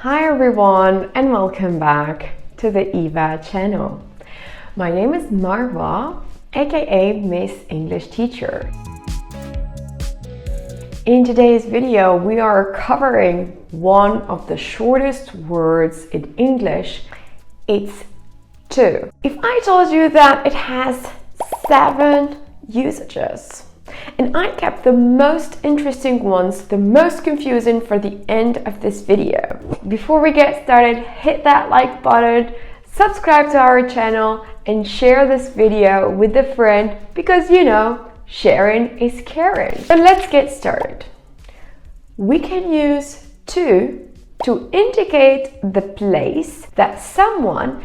Hi everyone and welcome back to the Eva channel. My name is Marwa, aka Miss English Teacher. In today's video we are covering one of the shortest words in English. It's to. If I told you that it has 7 usages, and I kept the most interesting ones, the most confusing for the end of this video. Before we get started, hit that like button, subscribe to our channel, and share this video with a friend because you know, sharing is caring. But let's get started. We can use to indicate the place that someone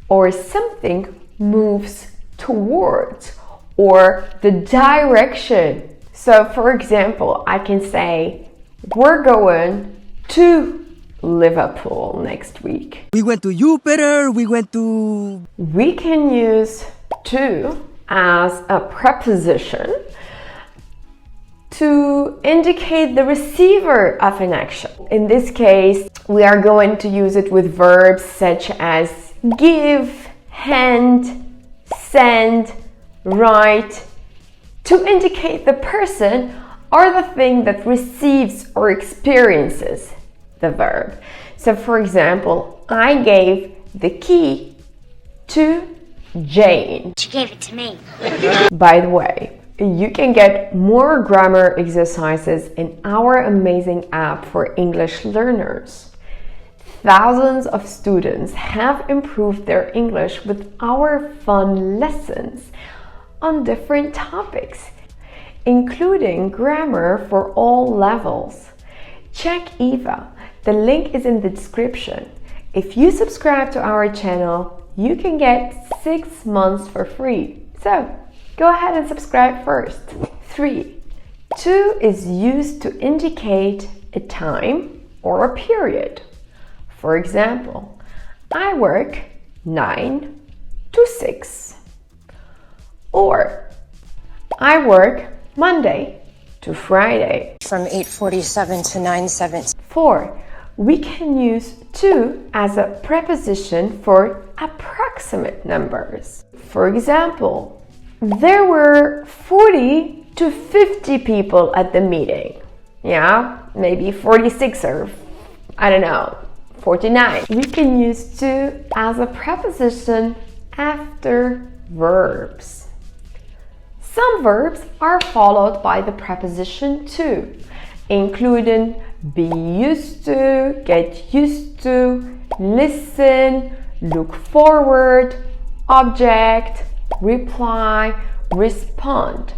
or something moves towards, or the direction. So for example, I can say, we're going to Liverpool next week. We went to Jupiter, we can use to as a preposition to indicate the receiver of an action. In this case, we are going to use it with verbs such as give, hand, send, write, to indicate the person or the thing that receives or experiences the verb. So for example, I gave the key to Jane. She gave it to me. By the way, you can get more grammar exercises in our amazing app for English learners. Thousands of students have improved their English with our fun lessons on different topics, including grammar for all levels. Check Eva. The link is in the description. If you subscribe to our channel, you can get 6 months for free. So go ahead and subscribe first. 3. To is used to indicate a time or a period. For example, I work 9 to 6. Or I work Monday to Friday. From 8:47 to 9:17. 4. We can use to as a preposition for approximate numbers. For example, there were 40 to 50 people at the meeting. Yeah, maybe 46 or I don't know, 49. We can use to as a preposition after verbs. Some verbs are followed by the preposition to, including be used to, get used to, listen, look forward, object, reply, respond.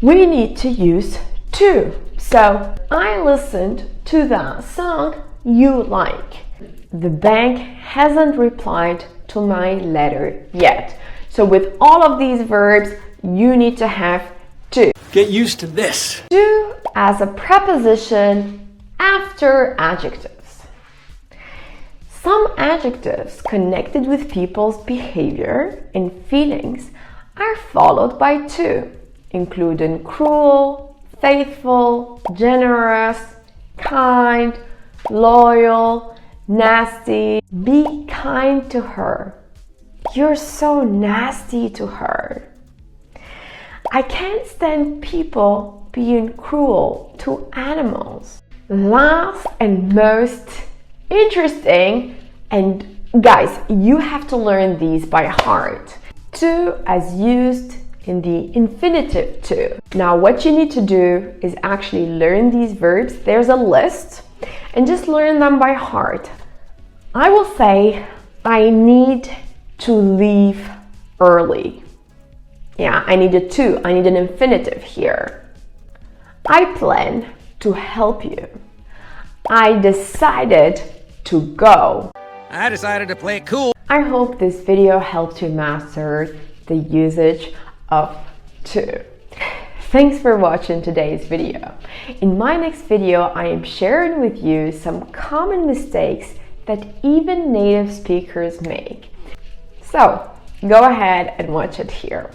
We need to use to. So, I listened to that song you like. The bank hasn't replied to my letter yet. So with all of these verbs, you need to have to. Get used to this. To as a preposition after adjectives. Some adjectives connected with people's behavior and feelings are followed by to, including cruel, faithful, generous, kind, loyal, nasty. Be kind to her. You're so nasty to her. I can't stand people being cruel to animals. Last and most interesting, and guys, you have to learn these by heart. To as used in the infinitive to. Now what you need to do is actually learn these verbs. There's a list and just learn them by heart. I will say, I need to leave early. Yeah, I need a to. I need an infinitive here. I plan to help you. I decided to go. I decided to play it cool. I hope this video helped you master the usage of to. Thanks for watching today's video. In my next video, I am sharing with you some common mistakes that even native speakers make. So, go ahead and watch it here.